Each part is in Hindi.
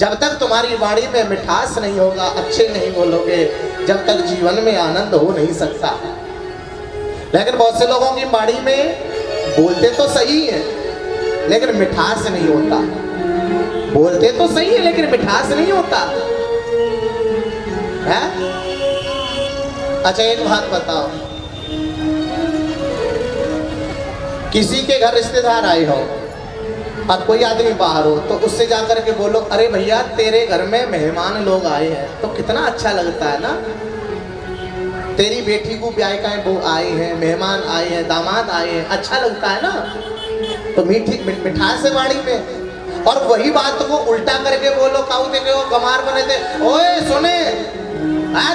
जब तक तुम्हारी वाणी में मिठास नहीं होगा, अच्छे नहीं बोलोगे, जब तक जीवन में आनंद हो नहीं सकता। लेकिन बहुत से लोगों की वाणी में बोलते तो सही है लेकिन मिठास नहीं होता, बोलते तो सही है लेकिन मिठास नहीं होता है? अच्छा एक बात बताओ, किसी के घर रिश्तेदार आए हो और कोई आदमी बाहर हो तो उससे जाकर के बोलो, अरे भैया तेरे घर में मेहमान लोग आए हैं, तो कितना अच्छा लगता है ना। तेरी बेटी को ब्याह का वो आए हैं, मेहमान आए हैं, दामाद आए हैं, अच्छा लगता है ना। तो मीठी मिठास है वाणी में। और वही बात को उल्टा करके बोलो, काऊ थे वो गमार बने थे, ओए सुने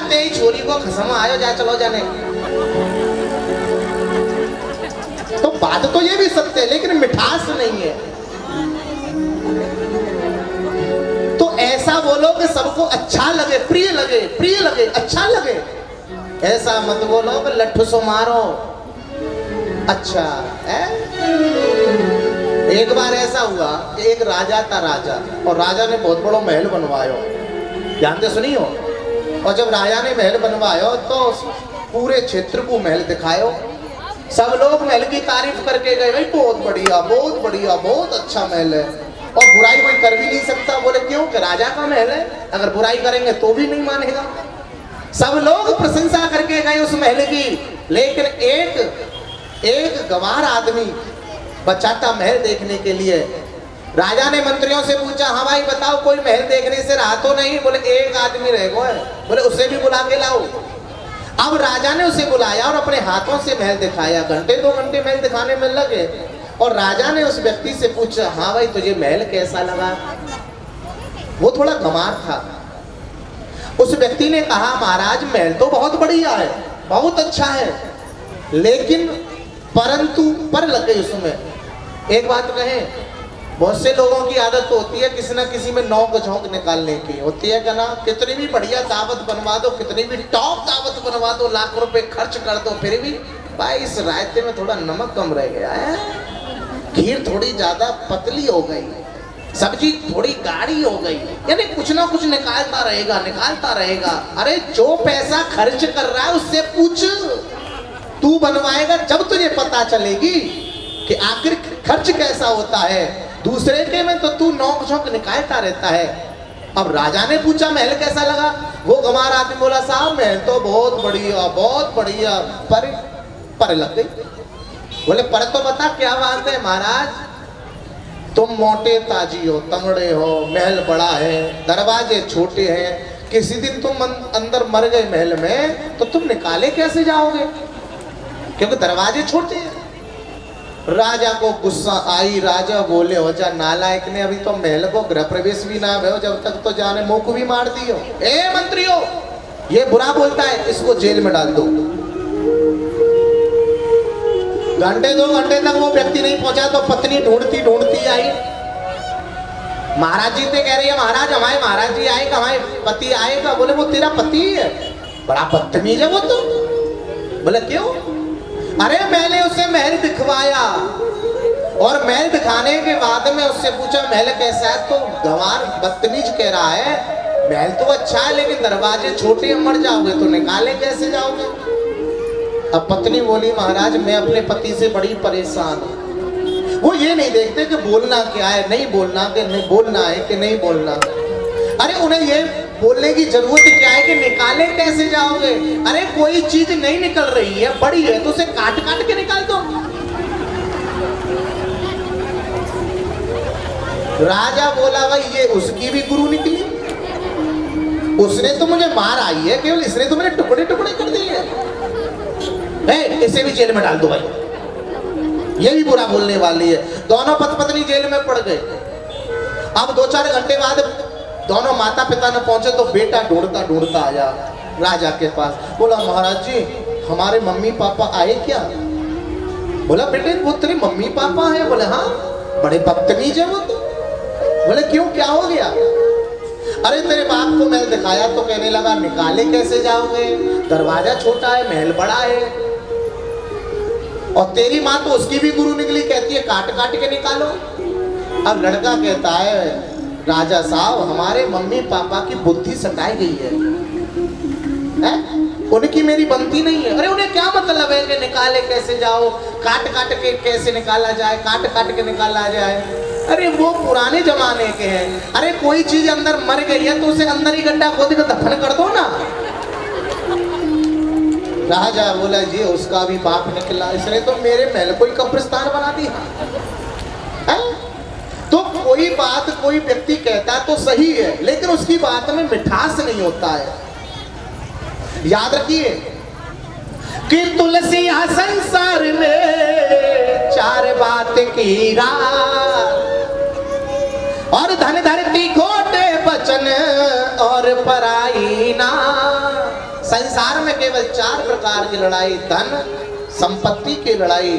तेरी छोरी को खसम आयो जा, चलो जाने। तो बात तो ये भी सत्य है लेकिन मिठास नहीं है। तो ऐसा बोलो कि सबको अच्छा लगे, प्रिय लगे, प्रिय लगे, अच्छा लगे। ऐसा मत बोलो कि लट्ठू सो मारो। अच्छा है? एक बार ऐसा हुआ कि एक राजा था, राजा, और राजा ने बहुत बड़ा महल बनवायो, जानते सुनी हो। और जब राजा ने महल बनवायो तो पूरे क्षेत्र को महल दिखायो, सब लोग महल की तारीफ करके गए, भाई बहुत बढ़िया, बहुत बढ़िया, बहुत अच्छा महल है। और बुराई कोई कर भी नहीं सकता। बोले क्यों? कि राजा का महल है, अगर बुराई करेंगे तो भी नहीं मानेगा। सब लोग प्रशंसा करके गए उस महल की, लेकिन एक गवार आदमी बचा था महल देखने के लिए। राजा ने मंत्रियों से पूछा, हाँ भाई बताओ कोई महल देखने से रहा तो नहीं? बोले एक आदमी रह गया। बोले उसे भी बुला के लाओ। अब राजा ने उसे बुलाया और अपने हाथों से महल दिखाया। घंटे 2 घंटे महल दिखाने में लगे और राजा ने उस व्यक्ति से पूछा, हाँ भाई तुझे महल कैसा लगा? वो थोड़ा गंवार था। उस व्यक्ति ने कहा, महाराज महल तो बहुत बढ़िया है, बहुत अच्छा है, लेकिन परंतु पर लग गई उसमें। एक बात कहें, बहुत से लोगों की आदत तो होती है किसी ना किसी में नौक झोंक निकालने की होती है, क्या ना, कितनी भी बढ़िया दावत बनवा दो, कितनी भी टॉप दावत बनवा दो, लाख रुपए खर्च कर दो, फिर भी भाई इस रायते में थोड़ा नमक कम रह गया है, खीर थोड़ी ज्यादा पतली हो गई, सब्जी थोड़ी गाढ़ी हो गई, यानी कुछ ना कुछ निकालता रहेगा, निकालता रहेगा। अरे जो पैसा खर्च कर रहा है उससे पूछ, तू बनवाएगा जब तुझे पता चलेगी कि आखिर खर्च कैसा होता है। दूसरे के में तो तू नौक झोंक निकालता रहता है। अब राजा ने पूछा महल कैसा लगा? वो गंवार आदमी बोला, साहब महल तो बहुत बढ़िया, बहुत बढ़िया, पर लग गई। बोले पर तो बता क्या बात है? महाराज तुम मोटे ताजी हो, तंगड़े हो, महल बड़ा है, दरवाजे छोटे हैं, किसी दिन तुम अंदर मर गए महल में तो तुम निकाले कैसे जाओगे, क्योंकि दरवाजे छोटे हैं। राजा को गुस्सा आई। राजा बोले, हो जा नालायक ने अभी तो महल को गृह प्रवेश भी ना भयो, जब तक तो जाने मुंह को भी मार दियो। ए मंत्रियों, ये बुरा बोलता है, इसको जेल में डाल दो। घंटे 2 घंटे तक वो व्यक्ति नहीं पहुंचा तो पत्नी ढूंढती ढूंढती आई। महाराज जी से कह रही है, महाराज हमारे महाराज जी आएगा, हमारे पति आएगा। बोले वो तेरा पति है? बड़ा बदतमीज है वो तो। बोले क्यों? अरे मैंने उसे महल दिखवाया और महल दिखाने के बाद में उससे पूछा महल कैसा है, तो गंवार बदतमीज कह रहा है महल तो अच्छा है लेकिन दरवाजे छोटे, मर जाओगे तो निकाले कैसे जाओगे? अब पत्नी बोली, महाराज मैं अपने पति से बड़ी परेशान हूँ। वो ये नहीं देखते कि बोलना क्या है, नहीं बोलना कि नहीं बोलना है कि नहीं बोलना। अरे उन्हें ये बोलने की जरूरत क्या है कि निकाले कैसे जाओगे? अरे कोई चीज नहीं निकल रही है, बड़ी है तो उसे काट काट के निकाल दो। राजा बोला, भाई ये उसकी भी गुरु निकली, उसने तो मुझे मार आई है, केवल इसने तो मेरे टुकड़े टुकड़े कर दिए हैं। इसे भी जेल में डाल दो भाई, ये भी बुरा बोलने वाली है। दोनों पति पत्नी जेल में पड़ गए। अब 2-4 घंटे बाद दोनों माता पिता ने पहुंचे तो बेटा ढूंढता ढूंढता आया राजा के पास। बोला, महाराज जी हमारे मम्मी पापा आए क्या? बोला, बेटे वो तेरे मम्मी पापा है? बोले हाँ। बड़े बदतमीज है वो तो। बोले क्यों, क्या हो गया? अरे तेरे बाप को महल दिखाया तो कहने लगा निकाले कैसे जाओगे, दरवाजा छोटा है, महल बड़ा है। और तेरी माँ तो उसकी भी गुरु निकली, कहती है काट काट के निकालो। अब लड़का कहता है, राजा साहब हमारे मम्मी पापा की बुद्धि सटाई गई है, उनकी मेरी बनती नहीं है। अरे उन्हें क्या मतलब है कि निकाले कैसे जाओ, काट काट के कैसे निकाला जाए, काट काट के निकाला जाए। अरे वो पुराने जमाने के हैं। अरे कोई चीज अंदर मर गई है तो उसे अंदर ही गड्ढा खोद के दफन कर दो ना। राजा बोला जी उसका भी बाप निकला, इसने तो मेरे महल को ही कब्रिस्तान बना दिया। तो कोई बात कोई व्यक्ति कहता तो सही है, लेकिन उसकी बात में मिठास नहीं होता है। याद रखिए कि तुलसी संसार में चार बात की रात, और धन धरती खोटे वचन और पराई ना। संसार में केवल चार प्रकार की लड़ाई, धन संपत्ति की लड़ाई,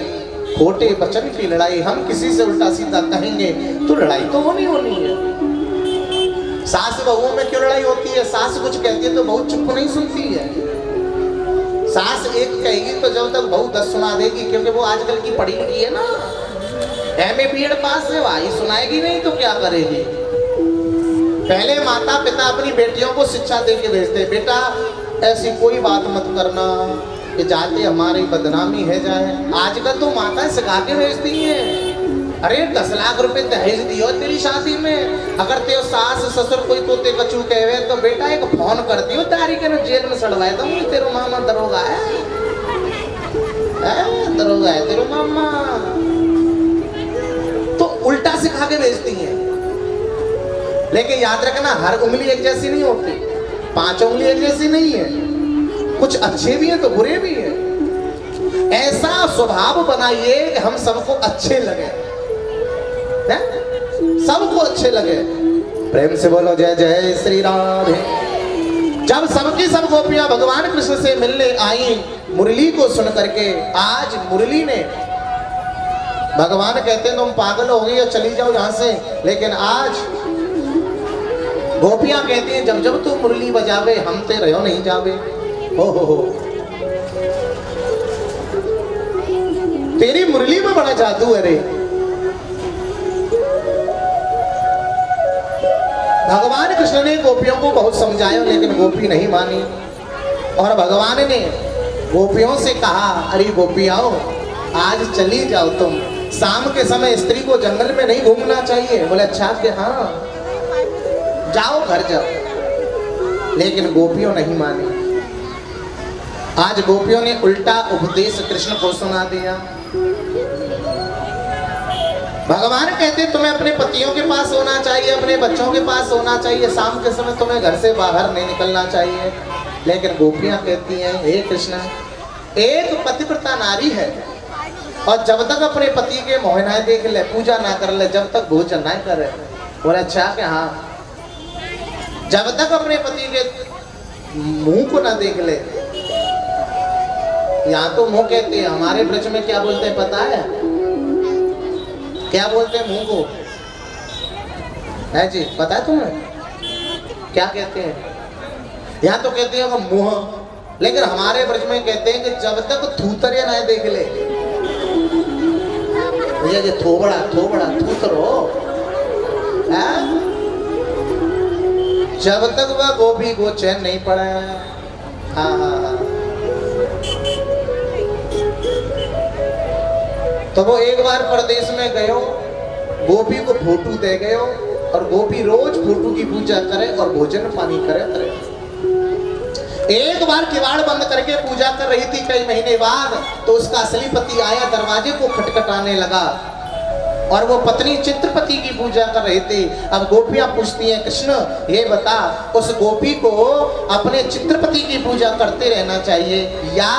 खोटे वचन की लड़ाई। हम किसी से उल्टा सीधा कहेंगे तो लड़ाई तो होनी होनी है। सास बहुओं में क्यों लड़ाई होती है? सास कुछ कहती है तो बहू चुप नहीं सुनती है। सास एक कहेगी तो जब तक बहू 10 सुना देगी, क्योंकि वो आजकल की पढ़ी लिखी है ना, MA BEd पास है, भाई सुनाएगी नहीं तो क्या करेगी। पहले माता पिता अपनी बेटियों को शिक्षा दे के भेजते, बेटा ऐसी कोई बात मत करना कि जाते हमारी बदनामी है जाए। आजकल तो माता सिखा के भेजती हैं। अरे 10 लाख रुपए दहेज दियो तेरी शादी में, अगर तेरे सास ससुर कोई तोते कचू कहे तो बेटा एक फोन कर दियो तारी के जेल में सड़वाए तो तेरे मामा दरोगा है, दरोगा है तेरे मामा। तो उल्टा सिखा के भेजती हैं। लेकिन याद रखना हर उंगली एक जैसी नहीं होती, 5 उंगली एक जैसी नहीं है, कुछ अच्छे भी हैं तो बुरे भी हैं। ऐसा स्वभाव बनाइए कि हम सबको अच्छे लगे, सबको अच्छे लगे। प्रेम से बोलो जय जय श्री राधे। जब सबकी सब गोपियां भगवान कृष्ण से मिलने आई मुरली को सुन करके, आज मुरली ने, भगवान कहते हैं तुम पागल हो गई और चली जाओ यहां से, लेकिन आज गोपियां कहती हैं जब जब तू मुरली बजावे हम ते रहो नहीं जावे। हो तेरी मुरली में बड़ा जादू है रे। भगवान कृष्ण ने गोपियों को बहुत समझाया लेकिन गोपी नहीं मानी, और भगवान ने गोपियों से कहा अरे गोपियाओ आज चली जाओ तुम, शाम के समय स्त्री को जंगल में नहीं घूमना चाहिए। बोले अच्छा कि हाँ जाओ घर जाओ, लेकिन गोपियों नहीं मानी। आज गोपियों ने उल्टा उपदेश कृष्ण को सुना दिया। भगवान कहते तुम्हें अपने पतियों के पास होना चाहिए, अपने बच्चों के पास होना चाहिए, शाम के समय तुम्हें घर से बाहर नहीं निकलना चाहिए। लेकिन गोपियां कहती हैं हे कृष्ण, एक पतिव्रता नारी है और जब तक अपने पति के मोहनाएं देख ले, पूजा ना कर ले, जब तक भोजन ना करे। बोले अच्छा कि हाँ, जब तक अपने पति के मुंह को ना देख ले। यहाँ तो मुंह कहते हैं, हमारे ब्रज में क्या बोलते हैं पता है? क्या बोलते हैं मुंह को? है जी, पता है तुम्हें क्या कहते हैं? यहाँ तो कहते हैं मुंह, लेकिन हमारे ब्रज में कहते हैं कि जब तक थूतरिया ना देख ले। भैया ये थोबड़ा थोबड़ा थूतरो, जब तक वह गोपी को चैन नहीं पड़ा। हाँ हाँ हाँ। तो वो एक बार परदेश में गयो, गोपी को फोटू दे गयो, और गोपी रोज फोटू की पूजा करे और भोजन पानी करे। एक बार किवाड़ बंद करके पूजा कर रही थी, कई महीने बाद तो उसका असली पति आया, दरवाजे को खटखटाने लगा, और वो पत्नी चित्रपति की पूजा कर रही थी। अब गोपियां पूछती हैं कृष्ण ये बता, उस गोपी को अपने चित्रपति की पूजा करते रहना चाहिए या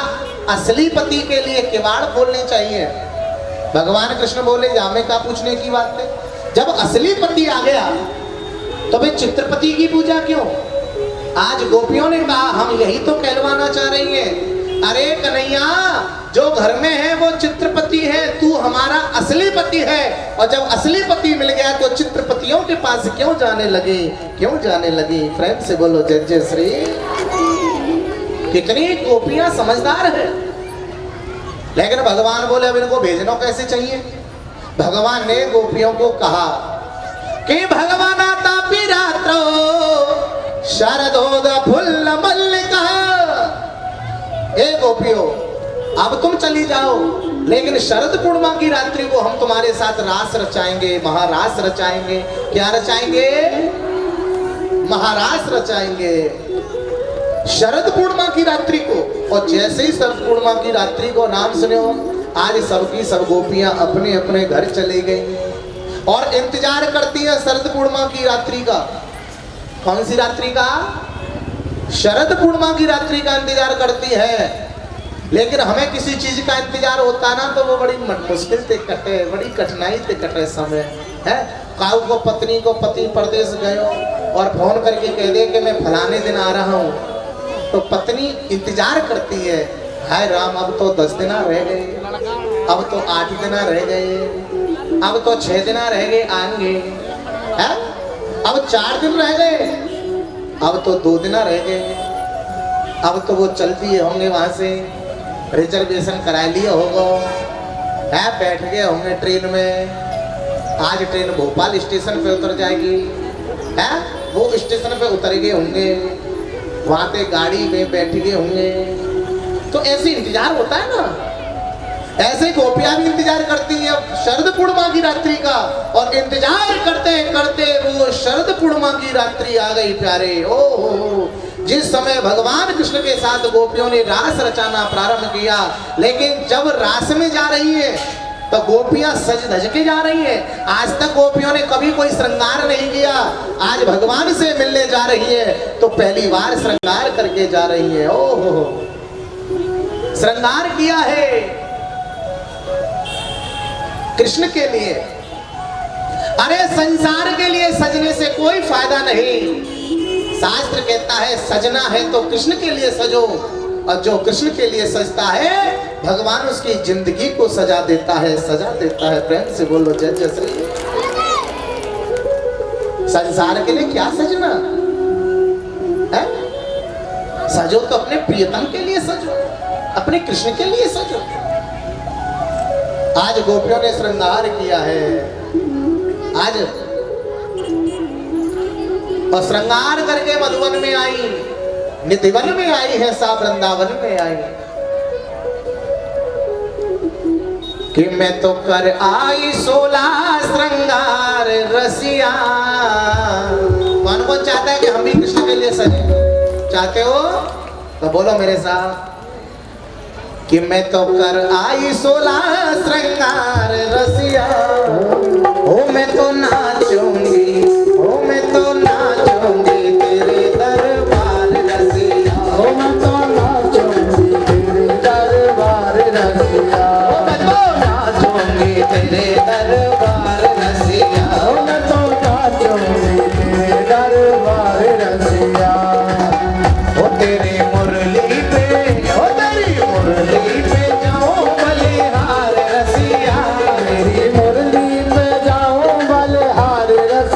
असली पति के लिए किवाड़ खोलने चाहिए? भगवान कृष्ण बोले जामे का पूछने की बात है, जब असली पति आ गया तो भाई चित्रपति की पूजा क्यों? आज गोपियों ने कहा हम यही तो कहलवाना चाह रही हैं, अरे कन्हैया जो घर में है वो चित्रपति है, तू हमारा असली पति है, और जब असली पति मिल गया तो चित्रपतियों के पास क्यों जाने लगे, क्यों जाने लगी? प्रेम से बोलो जय जय श्री। कितनी गोपियां समझदार है। लेकिन भगवान बोले अब इनको भेजना कैसे चाहिए? भगवान ने गोपियों को कहा कि भगवानाता रात्रो शरदोद फुल्ल मल्लिका। ए गोपियों, अब तुम चली जाओ, लेकिन शरद पूर्णिमा की रात्रि को हम तुम्हारे साथ रास रचाएंगे, महारास रचाएंगे। क्या रचाएंगे? महारास रचाएंगे शरद पूर्णिमा की रात्रि को। और जैसे ही शरद पूर्णिमा की रात्रि को नाम सुने हो, आज सबकी सब गोपियां अपने अपने घर चली गई और इंतजार करती हैं शरद पूर्णिमा की रात्रि का। कौन सी रात्रि का? शरद पूर्णिमा की रात्रि का इंतजार करती है। लेकिन हमें किसी चीज का इंतजार होता ना तो वो बड़ी मुश्किल से कटे, बड़ी कठिनाई से कटे समय है। काऊ को पत्नी को पति परदेश गए और फोन करके कह दे कि मैं फलाने दिन आ रहा हूँ, तो पत्नी इंतजार करती है, हाय राम अब तो 10 दिन रह गए, अब तो 8 दिन रह गए, अब तो 6 दिन रह गए आएंगे, है? अब 4 दिन रह गए, अब तो 2 दिन रह गए, अब तो वो चलती होंगे वहां से, रिजर्वेशन करा लिया होगा, है? बैठ गए होंगे ट्रेन में। आज ट्रेन भोपाल स्टेशन पे उतर जाएगी, है? वो स्टेशन पे उतर गए होंगे, वहां पे गाड़ी में बैठ गए होंगे। तो ऐसे इंतजार होता है ना, ऐसे गोपियां भी इंतजार करती हैं शरद पूर्णिमा की रात्रि का। और इंतजार करते करते वो शरद पूर्णिमा की रात्रि आ गई प्यारे। ओ जिस समय भगवान कृष्ण के साथ गोपियों ने रास रचाना प्रारंभ किया, लेकिन जब रास में जा रही है तो गोपियां सज धज के जा रही है। आज तक गोपियों ने कभी कोई श्रृंगार नहीं किया, आज भगवान से मिलने जा रही है तो पहली बार श्रृंगार करके जा रही है। ओहो, श्रृंगार किया है कृष्ण के लिए। अरे संसार के लिए सजने से कोई फायदा नहीं। शास्त्र कहता है सजना है तो कृष्ण के लिए सजो, और जो कृष्ण के लिए सजता है भगवान उसकी जिंदगी को सजा देता है, सजा देता है। प्रेम से बोलो जय जय श्री। संसार के लिए क्या सजना है? सजो तो अपने प्रियतम के लिए सजो, अपने कृष्ण के लिए सजो। आज गोपियों ने श्रृंगार किया है, आज और श्रृंगार करके मधुवन में आई, निधिवन में आई है, सा वृंदावन में आई कि मैं तो कर आई 16 श्रृंगार रसिया। कौन कौन चाहता है कि हम भी कृष्ण के लिए सजे? चाहते हो तो बोलो मेरे साथ कि मैं तो कर आई 16 श्रृंगार रसिया। ओ मैं तो नाचूंगी, ओ मैं तो नाचूंगी तेरे दरबार रसिया। ओ मैं तो नाचूंगी तेरे दरबार रसिया। ओ मैं तो नाचूंगी तेरे दरबार रसिया। ओ मैं तो नाचूंगी तेरे दरबार रसिया। ओ तेरे मुरली पे, ओ तेरी मुरली पे जाऊं बलिहार रसिया। तेरी मुरली पे जाऊं बलिहार रसिया।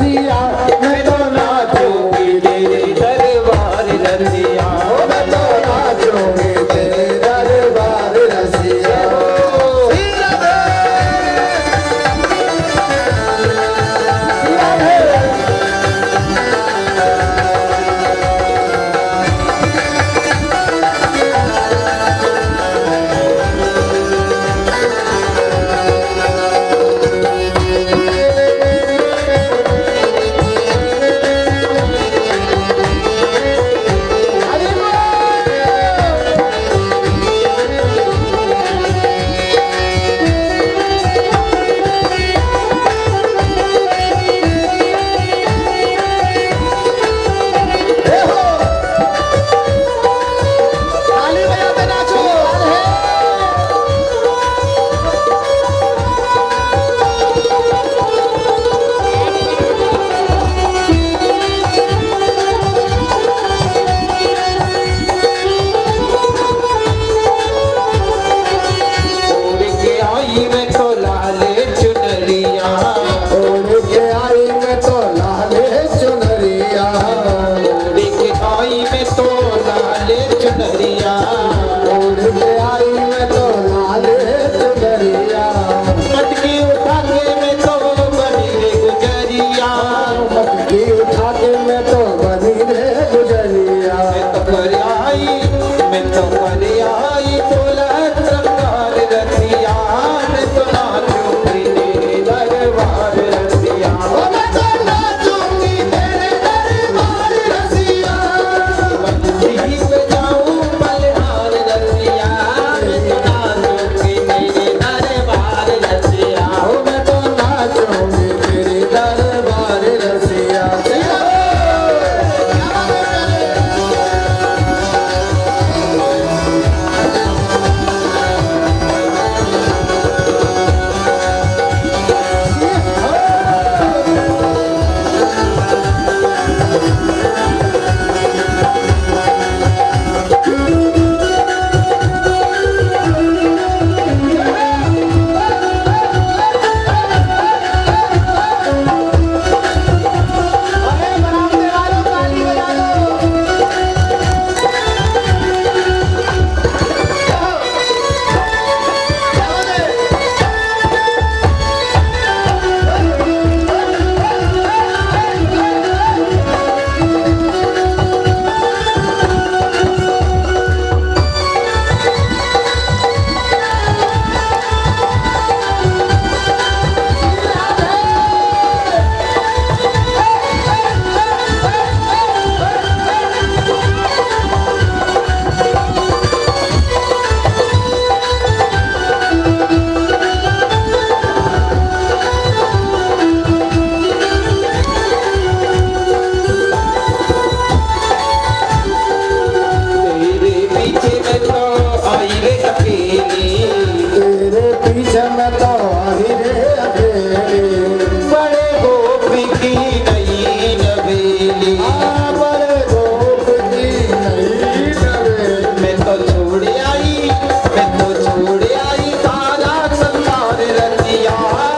पर द्रौपदी नहीं डरे। मैं तो छोड़ आई, मैं तो छोड़ आई तारा संसार रसिया,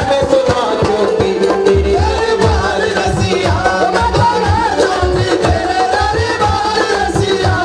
मैं तो नाचूंगी तेरे दरबार रसिया, मैं तो नाचूंगी तेरे दरबार रसिया।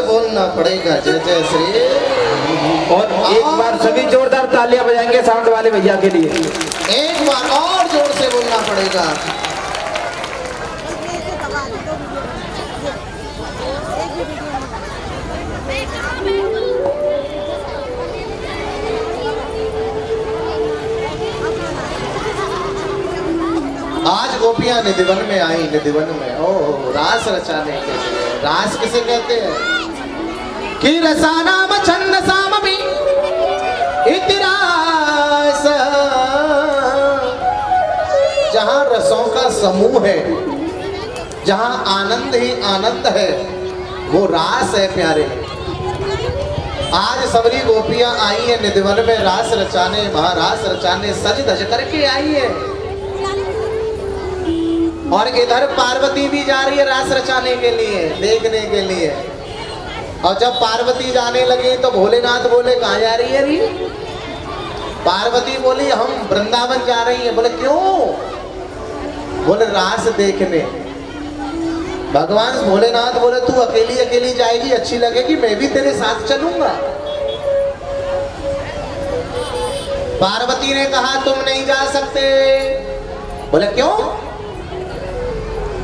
बोलना पड़ेगा जय जय श्री। और एक बार सभी जोरदार तालियां बजाएंगे साउंड वाले भैया के लिए। एक बार और जोर से बोलना पड़ेगा। आज गोपियां निधिवन में आई, निधिवन में ओ रास रचाने के लिए। रास किसे कहते हैं? कि रसानाम छंद सामपि इति रास, जहां रसों का समूह है, जहां आनंद ही आनंद है, वो रास है प्यारे। आज सबरी गोपियां आई है निधिवन में रास रचाने, महारास रचाने, सज धज करके आई है। और इधर पार्वती भी जा रही है रास रचाने के लिए, देखने के लिए। और जब पार्वती जाने लगी तो भोलेनाथ बोले कहाँ जा रही है अभी? पार्वती बोली हम वृंदावन जा रही है। बोले क्यों? बोले रास देखने। भगवान भोलेनाथ बोले तू अकेली अकेली जाएगी, अच्छी लगेगी, मैं भी तेरे साथ चलूंगा। पार्वती ने कहा तुम नहीं जा सकते। बोले क्यों?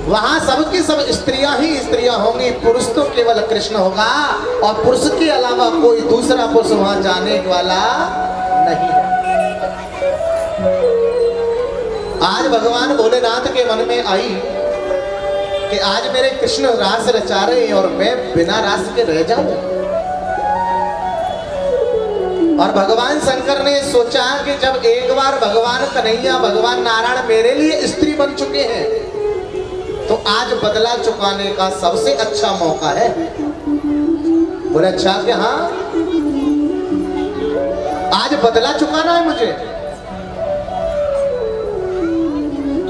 वहां सबकी सब स्त्रियां ही स्त्रियां होंगी, पुरुष तो केवल कृष्ण होगा, और पुरुष के अलावा कोई दूसरा पुरुष वहां जाने वाला नहीं है। आज भगवान भोलेनाथ के मन में आई कि आज मेरे कृष्ण रास रचा रहे और मैं बिना रास के रह जाऊं। और भगवान शंकर ने सोचा कि जब एक बार भगवान कन्हैया, भगवान नारायण मेरे लिए स्त्री बन चुके हैं, तो आज बदला चुकाने का सबसे अच्छा मौका है। बोले अच्छा कि हाँ, आज बदला चुकाना है मुझे।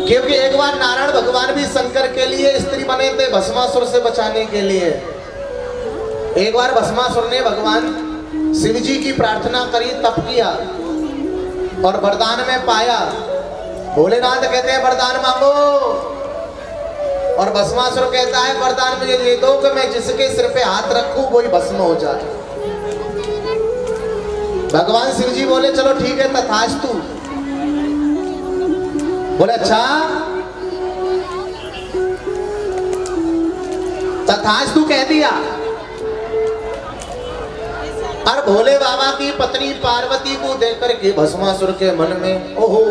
क्योंकि एक बार नारायण भगवान भी शंकर के लिए स्त्री बने थे, भस्मासुर से बचाने के लिए। एक बार भस्मासुर ने भगवान शिव जी की प्रार्थना करी, तप किया और वरदान में पाया। भोलेनाथ कहते हैं वरदान मांगो, और भस्मासुर कहता है वरदान मुझे दे दो कि मैं जिसके सिर पे हाथ रखूं वही भस्म हो जाए। भगवान शिव जी बोले चलो ठीक है तथास्तु। बोले अच्छा तथास्तु कह दिया। और भोले बाबा की पत्नी पार्वती को देख करके भस्मासुर के मन में ओहो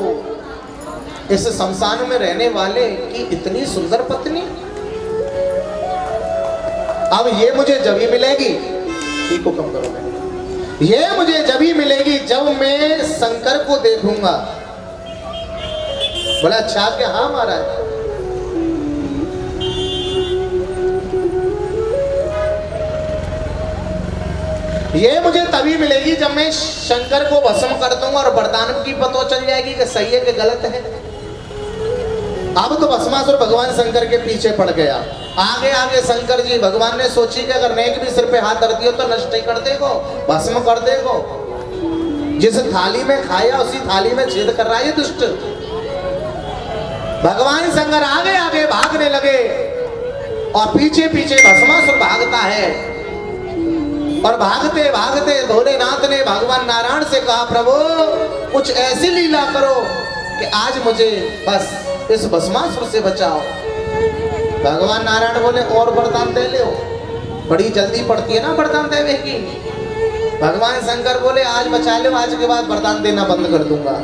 इस शमशान में रहने वाले की इतनी सुंदर पत्नी, अब ये मुझे जब ही मिलेगी, ठीक को कम करो मैं, ये मुझे जब ही मिलेगी जब मैं शंकर को देखूंगा। बोला अच्छा क्या? हाँ महाराज। ये मुझे तभी मिलेगी जब मैं शंकर को भस्म कर दूंगा और वरदान की पता चल जाएगी कि सही है कि गलत है। अब तो भस्मासुर भगवान शंकर के पीछे पड़ गया। आगे आगे शंकर जी भगवान ने सोची कि अगर नेक भी सिर पे हाथ धर दियो तो नष्ट ही कर देगो, भस्म कर देगो। जिस थाली में खाया उसी थाली में छेद कर रहा है ये दुष्ट। भगवान शंकर आगे आगे भागने लगे और पीछे पीछे भस्मासुर भागता है। और भागते भागते भोलेनाथ ने भगवान नारायण से कहा प्रभु कुछ ऐसी लीला करो कि आज मुझे बस इस भस्मासुर से बचाओ। भगवान नारायण बोले और वरदान दे लो, बड़ी जल्दी पड़ती है ना वरदान देने की। भगवान शंकर बोले आज बचा लो, आज के बाद वरदान देना बंद कर दूंगा।